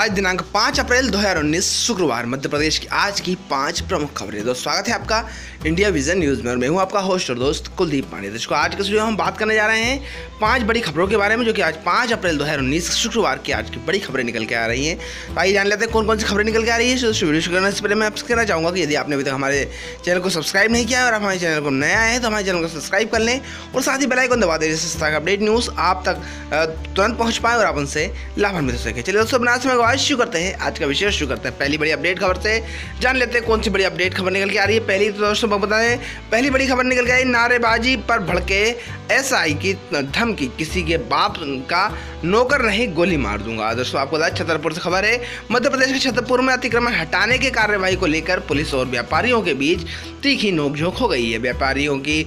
आज दिनांक 5 अप्रैल 2019 शुक्रवार मध्य प्रदेश की आज की 5 प्रमुख खबरें। दोस्त स्वागत है आपका इंडिया विजन न्यूज़ में और मैं हूं आपका होस्ट और दोस्त कुलदीप पांडे। दोस्तों आज के वीडियो में हम बात करने जा रहे हैं 5 बड़ी खबरों के बारे में जो कि आज 5 अप्रैल 2019 शुक्रवार की आज की बड़ी खबरें निकल के आ रही हैं। तो आइए जान लेते हैं कौन कौन सी खबरें निकल के आ रही है। वीडियो शुरू करने से पहले मैं आपसे कहना चाहूँगा कि यदि आपने अभी तक हमारे चैनल को सब्सक्राइब नहीं किया है और आप हमारे चैनल को नया है तो हमारे चैनल को सब्सक्राइब कर लें और साथ ही बेल आइकन दबा दें जिससे इस तरह का अपडेट न्यूज़ आप तक तुरंत पहुँच पाए और आप उनसे लाभान्वित हो सके। चलिए दोस्तों बिना समय गवाए शुरू करते हैं आज का विषय शुरू करते हैं। पहली बड़ी अपडेट खबर से जान लेते हैं कौन सी बड़ी अपडेट खबर निकल के आ रही है। पहली तो दोस्तों बता दें पहली बड़ी खबर निकल के आई नारेबाजी पर भड़के एसआई की धमकी, किसी के बाप का नौकर नहीं गोली मार दूंगा। दोस्तों आपको बता छतरपुर से खबर है। मध्य प्रदेश के छतरपुर में अतिक्रमण हटाने के कार्यवाही को लेकर पुलिस और व्यापारियों के बीच तीखी नोकझोंक हो गई है। व्यापारियों की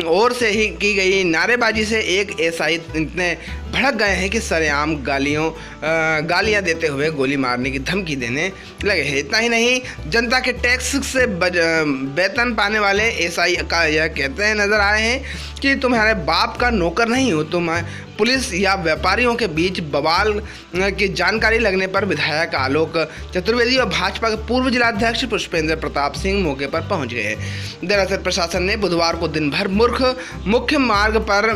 ओर से ही की गई नारेबाजी से एक एसआई इतने भड़क गए हैं कि सरेआम गालियां देते हुए गोली मारने की धमकी देने लगे हैं। इतना ही नहीं, जनता के टैक्स से वेतन पाने वाले एसआई का यह कहते हैं नजर आए हैं कि तुम्हारे बाप का नौकर नहीं हो तुम। पुलिस या व्यापारियों के बीच बवाल की जानकारी लगने पर विधायक आलोक चतुर्वेदी और भाजपा के पूर्व जिलाध्यक्ष पुष्पेंद्र प्रताप सिंह मौके पर पहुंच गए। दरअसल प्रशासन ने बुधवार को दिन भर मुख्य मार्ग पर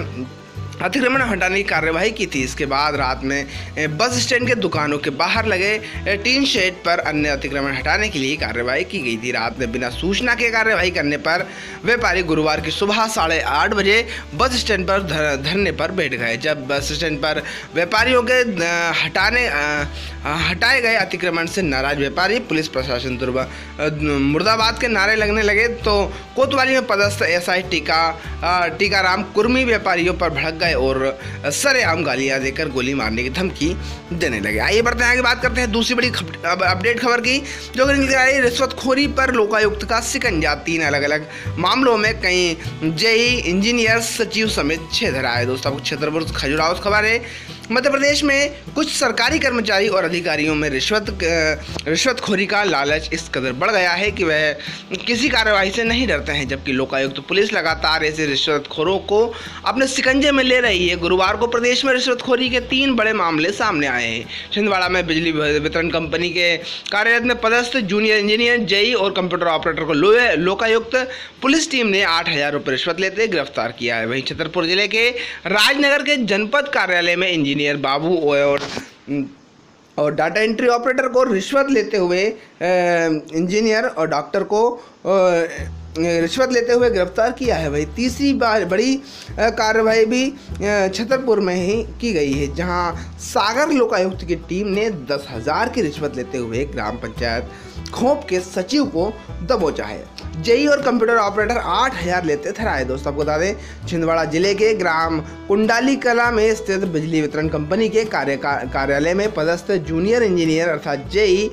अतिक्रमण हटाने की कार्यवाही की थी। इसके बाद रात में बस स्टैंड के दुकानों के बाहर लगे टीन शेड पर अन्य अतिक्रमण हटाने के लिए कार्यवाही की गई थी। रात में बिना सूचना के कार्यवाही करने पर व्यापारी गुरुवार की सुबह 8:30 बजे बस स्टैंड पर धरने पर बैठ गए। जब बस स्टैंड पर व्यापारियों के हटाए गए अतिक्रमण से नाराज व्यापारी पुलिस प्रशासन मुर्दाबाद के नारे लगने लगे तो कोतवाली में पदस्थ एसआई टीकाराम कुर्मी व्यापारियों पर भड़क और सरेआम गालियां देकर गोली मारने की धमकी देने लगे। आइए बढ़ते हैं आगे, बात करते हैं दूसरी बड़ी अपडेट खबर की जो कि निकल आई रिश्वतखोरी पर लोकायुक्त का शिकंजा। 3 अलग अलग मामलों में कई जेई इंजीनियर सचिव समेत 6 धराए। दोस्तों आपको छतरपुर खजुराहो खबर है। मध्य प्रदेश में कुछ सरकारी कर्मचारी और अधिकारियों में रिश्वतखोरी का लालच इस कदर बढ़ गया है कि वह किसी कार्रवाई से नहीं डरते हैं, जबकि लोकायुक्त पुलिस लगातार ऐसे रिश्वतखोरों को अपने शिकंजे में ले रही है। गुरुवार को प्रदेश में रिश्वतखोरी के 3 बड़े मामले सामने आए हैं। छिंदवाड़ा में बिजली वितरण कंपनी के कार्यालय में पदस्थ जूनियर इंजीनियर जेई और कंप्यूटर ऑपरेटर को लोकायुक्त पुलिस टीम ने 8,000 रुपये रिश्वत लेते गिरफ्तार किया है। वहीं छतरपुर जिले के राजनगर के जनपद कार्यालय में इंजीनियर बाबू और डाटा एंट्री ऑपरेटर को रिश्वत लेते हुए इंजीनियर और डॉक्टर को रिश्वत लेते हुए गिरफ्तार किया है। वही तीसरी बड़ी कार्रवाई भी छतरपुर में ही की गई है, जहां सागर लोकायुक्त की टीम ने 10,000 की रिश्वत लेते हुए ग्राम पंचायत खोप के सचिव को दबोचा है। जेई और कंप्यूटर ऑपरेटर 8,000 लेते धराए। दोस्तों आपको बता दें छिंदवाड़ा जिले के ग्राम कुंडाली कला में स्थित बिजली वितरण कंपनी के कार्यालय में पदस्थ जूनियर इंजीनियर अर्थात जेई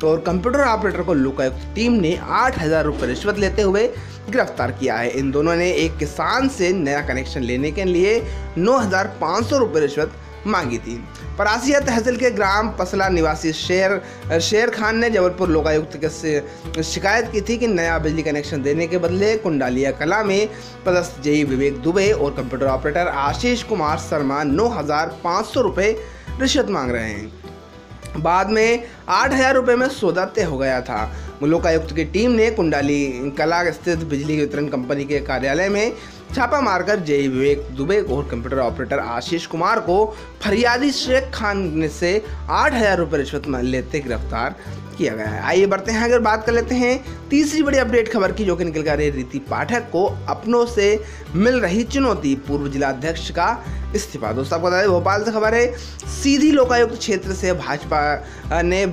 और कंप्यूटर ऑपरेटर को लोकायुक्त टीम ने 8,000 रुपये रिश्वत लेते हुए गिरफ्तार किया है। इन दोनों ने एक किसान से नया कनेक्शन लेने के लिए 9,500 रुपये रिश्वत मांगी थी। परासिया तहसील के ग्राम पसला निवासी शेर खान ने जबलपुर लोकायुक्त के शिकायत की थी कि नया बिजली कनेक्शन देने के बदले कुंडालिया कला में पदस्थ जेई विवेक दुबे और कंप्यूटर ऑपरेटर आशीष कुमार शर्मा 9,500 रुपये रिश्वत मांग रहे हैं। बाद में 8,000 रुपये में सौदा तय हो गया था। लोकायुक्त की टीम ने कुंडाली कला स्थित बिजली वितरण कंपनी के कार्यालय में छापा मारकर जेई विवेक दुबे और कंप्यूटर ऑपरेटर आशीष कुमार को फरियादी शेख खान से 8,000 रुपये रिश्वत लेते गिरफ्तार किया गया है। आइए बढ़ते हैं अगर बात कर लेते हैं तीसरी बड़ी अपडेट खबर की जो कि निकल कर रही है रीति पाठक को अपनों से मिल रही चुनौती, पूर्व जिलाध्यक्ष का इस्तीफा। दोस्तों आपको बता दें भोपाल से खबर है। सीधी लोकायुक्त क्षेत्र से भाजपा ने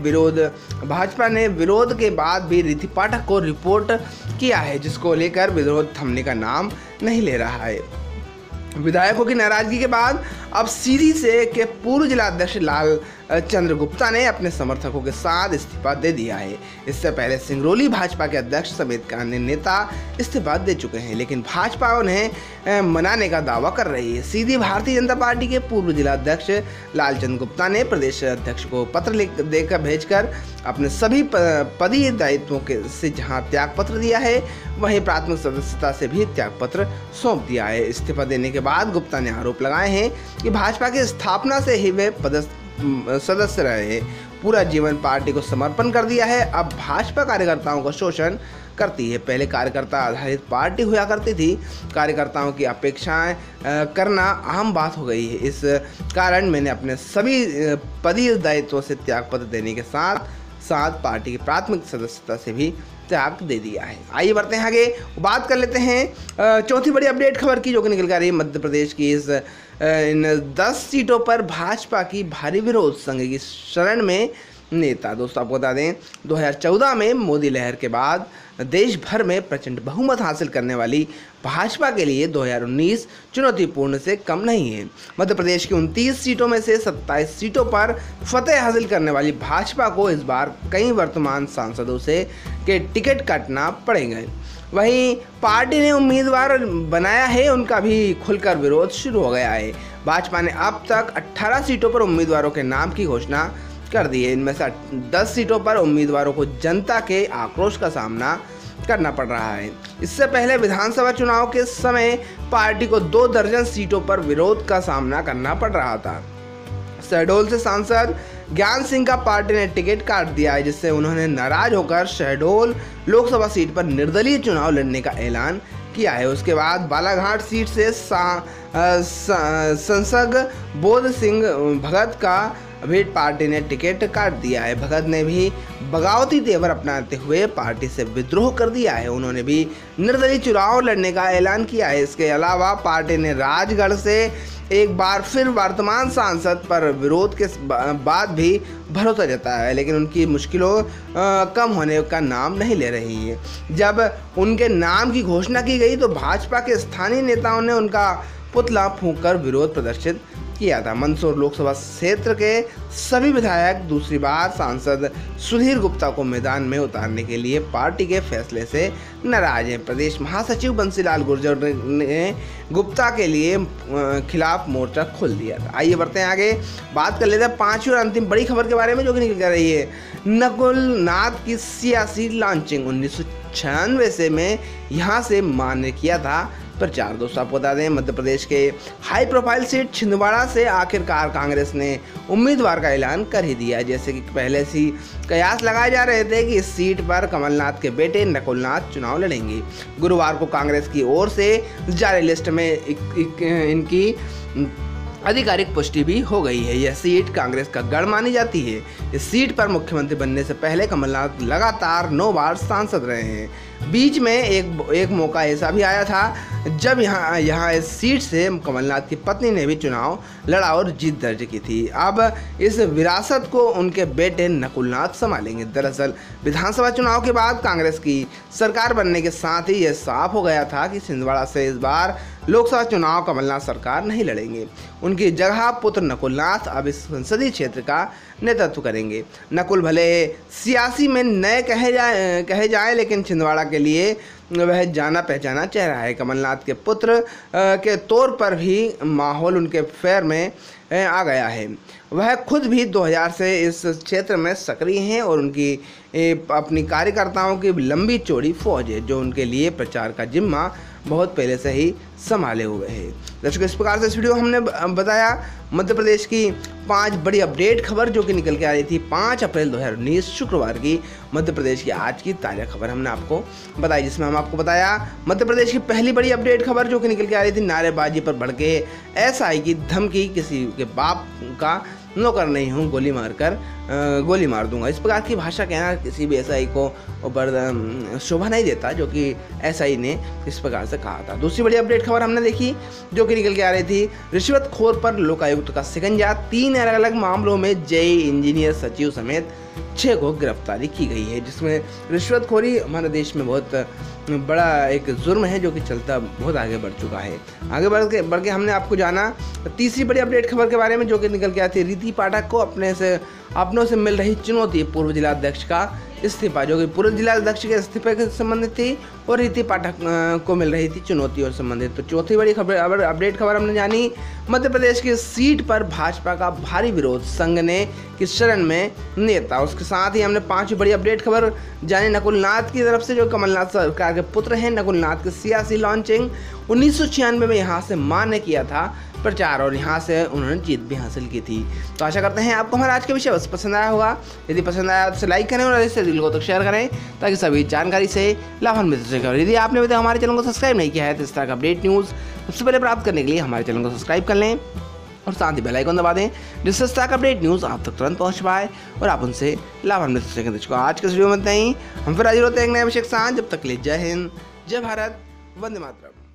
विरोध के बाद भी रीति पाठक को रिपोर्ट किया है, जिसको लेकर विरोध थमने का नाम नहीं ले रहा है। विधायकों की नाराजगी के बाद अब सीधी से के पूर्व जिलाध्यक्ष लाल चंद्र गुप्ता ने अपने समर्थकों के साथ इस्तीफा दे दिया है। इससे पहले सिंगरौली भाजपा के अध्यक्ष समेत अन्य नेता इस्तीफा दे चुके हैं, लेकिन भाजपा उन्हें मनाने का दावा कर रही है। सीधी भारतीय जनता पार्टी के पूर्व जिलाध्यक्ष लालचंद गुप्ता ने प्रदेश अध्यक्ष को पत्र देकर भेजकर अपने सभी पदीय दायित्वों से जहां त्यागपत्र दिया है, वहीं प्राथमिक सदस्यता से भी त्यागपत्र सौंप दिया है। इस्तीफा देने के बाद गुप्ता ने आरोप लगाए हैं कि भाजपा की स्थापना से ही वे सदस्य रहे हैं पूरा जीवन पार्टी को समर्पण कर दिया है। अब भाजपा कार्यकर्ताओं का शोषण करती है। पहले कार्यकर्ता आधारित पार्टी हुआ करती थी, कार्यकर्ताओं की अपेक्षाएं करना आम बात हो गई है। इस कारण मैंने अपने सभी पदीय दायित्वों से त्यागपत्र देने के साथ साथ पार्टी की प्राथमिक सदस्यता से भी त्याग दे दिया है। आइए बढ़ते हैं आगे, बात कर लेते हैं चौथी बड़ी अपडेट खबर की, जो कि निकल कर रही है मध्य प्रदेश की इन 10 सीटों पर भाजपा की भारी विरोध, संघ की शरण में नेता। दोस्तों आपको बता दें 2014 में मोदी लहर के बाद देश भर में प्रचंड बहुमत हासिल करने वाली भाजपा के लिए 2019 चुनौतीपूर्ण से कम नहीं है। मध्य प्रदेश की 29 सीटों में से 27 सीटों पर फतेह हासिल करने वाली भाजपा को इस बार कई वर्तमान सांसदों से के टिकट काटना पड़ेंगे। वहीं पार्टी ने उम्मीदवार बनाया है, उनका भी खुलकर विरोध शुरू हो गया है। भाजपा ने अब तक 18 सीटों पर उम्मीदवारों के नाम की घोषणा कर दी है। इनमें से 10 सीटों पर उम्मीदवारों को जनता के आक्रोश का सामना करना पड़ रहा है। इससे पहले विधानसभा चुनाव के समय पार्टी को 2 दर्जन सीटों पर विरोध का सामना करना पड़ रहा था। शहडोल से सांसद ज्ञान सिंह का पार्टी ने टिकट काट दिया है, जिससे उन्होंने नाराज होकर शहडोल लोकसभा सीट पर निर्दलीय चुनाव लड़ने का ऐलान किया है। उसके बाद बालाघाट सीट से सांसद बोध सिंह भगत का भी पार्टी ने टिकट काट दिया है। भगत ने भी बगावती तेवर अपनाते हुए पार्टी से विद्रोह कर दिया है। उन्होंने भी निर्दलीय चुनाव लड़ने का ऐलान किया है। इसके अलावा पार्टी ने राजगढ़ से एक बार फिर वर्तमान सांसद पर विरोध के बाद भी भरोसा जताया है, लेकिन उनकी मुश्किलों कम होने का नाम नहीं ले रही है। जब उनके नाम की घोषणा की गई तो भाजपा के स्थानीय नेताओं ने उनका पुतला फूंककर विरोध प्रदर्शित किया था। मंदसौर लोकसभा क्षेत्र के सभी विधायक दूसरी बार सांसद सुधीर गुप्ता को मैदान में उतारने के लिए पार्टी के फैसले से नाराज हैं। प्रदेश महासचिव बंसीलाल गुर्जर ने गुप्ता के लिए खिलाफ मोर्चा खोल दिया था। आइए बढ़ते हैं आगे, बात कर लेते हैं पांचवी और अंतिम बड़ी खबर के बारे में, जो कि निकल कर रही है नकुल नाथ की सियासी लॉन्चिंग। 1996 से में यहाँ से मान्य किया था प्रचार। दोस्तों आपको बता दें मध्य प्रदेश के हाई प्रोफाइल सीट छिंदवाड़ा से आखिरकार कांग्रेस ने उम्मीदवार का ऐलान कर ही दिया। जैसे कि पहले से कयास लगाए जा रहे थे कि इस सीट पर कमलनाथ के बेटे नकुल नाथ चुनाव लड़ेंगे। गुरुवार को कांग्रेस की ओर से जारी लिस्ट में इनकी आधिकारिक पुष्टि भी हो गई है। यह सीट कांग्रेस का गढ़ मानी जाती है। इस सीट पर मुख्यमंत्री बनने से पहले कमलनाथ लगातार 9 बार सांसद रहे हैं। बीच में एक मौका ऐसा भी आया था जब यहाँ इस सीट से कमलनाथ की पत्नी ने भी चुनाव लड़ा और जीत दर्ज की थी। अब इस विरासत को उनके बेटे नकुलनाथ संभालेंगे। दरअसल विधानसभा चुनाव के बाद कांग्रेस की सरकार बनने के साथ ही यह साफ हो गया था कि छिंदवाड़ा से इस बार लोकसभा चुनाव कमलनाथ सरकार नहीं लड़ेंगे। उनकी जगह पुत्र नकुलनाथ अब इस संसदीय क्षेत्र का नेतृत्व करेंगे। नकुल भले सियासी में नए कहे जाए लेकिन छिंदवाड़ा के लिए वह जाना पहचाना चेहरा है। कमलनाथ के पुत्र के तौर पर भी माहौल उनके फेर में आ गया है। वह खुद भी 2000 से इस क्षेत्र में सक्रिय हैं और उनकी अपनी कार्यकर्ताओं की लंबी चौड़ी फौज है, जो उनके लिए प्रचार का जिम्मा बहुत पहले से ही संभाले हुए हैं। दर्शकों इस प्रकार से इस वीडियो हमने बताया मध्य प्रदेश की 5 बड़ी अपडेट खबर, जो कि निकल के आ रही थी 5 अप्रैल 2019 शुक्रवार की मध्य प्रदेश की आज की ताज़ा खबर हमने आपको बताई, जिसमें हम आपको बताया मध्य प्रदेश की पहली बड़ी अपडेट खबर जो कि निकल के आ रही थी नारेबाजी पर भड़के एसआई की धमकी, किसी के बाप का नौकर नहीं हूँ, गोली मार दूंगा। इस प्रकार की भाषा कहना किसी भी एसआई को शोभा नहीं देता, जो कि एसआई ने इस प्रकार से कहा था। दूसरी बड़ी अपडेट खबर हमने देखी जो कि निकल के आ रही थी रिश्वतखोर पर लोकायुक्त का शिकंजा। 3 अलग अलग मामलों में जेई इंजीनियर सचिव समेत 6 को गिरफ्तारी की गई है, जिसमें रिश्वतखोरी हमारे देश में बहुत बड़ा एक जुर्म है, जो कि चलता बहुत आगे बढ़ चुका है। आगे बढ़ के हमने आपको जाना तीसरी बड़ी अपडेट खबर के बारे में, जो कि निकल के आती है रीति पाठक को अपनों से मिल रही चुनौती। पूर्व जिलाध्यक्ष का इस्तीफा, जो कि पूर्व जिलाध्यक्ष के इस्तीफे से संबंधित थी और रीति पाठक को मिल रही थी चुनौती और संबंधित। तो चौथी बड़ी खबर अपडेट खबर हमने जानी मध्य प्रदेश की सीट पर भाजपा का भारी विरोध, संघ ने की शरण में नेता। उसके साथ ही हमने 5वीं बड़ी अपडेट खबर जानी नकुल नाथ की तरफ से, जो कमलनाथ सरकार के पुत्र हैं। नकुल नाथ की सियासी लॉन्चिंग 1996 में यहाँ से मां ने किया था प्रचार, और यहाँ से उन्होंने जीत भी हासिल की थी। तो आशा करते हैं आपको हमारा आज का विषय बस पसंद आया होगा। यदि पसंद आया तो लाइक करें और इससे दिल को तो शेयर करें, ताकि सभी जानकारी से लाभान्वित हो सके। यदि आपने अभी तक हमारे चैनल को सब्सक्राइब नहीं किया है तो इस तरह का अपडेट न्यूज़ सबसे पहले प्राप्त करने के लिए हमारे चैनल को सब्सक्राइब कर लें और साथ ही बेल आइकन दबा दें, जिससे इस तरह का अपडेट न्यूज़ आप तक तुरंत पहुँच पाए और आप उनसे लाभान्वित हो सकें। तो आज के वीडियो में इतना ही, हम फिर हाजिर होते हैं एक नए विषय के साथ। जब तक के लिए जय हिंद, जय भारत, वंदे मातरम।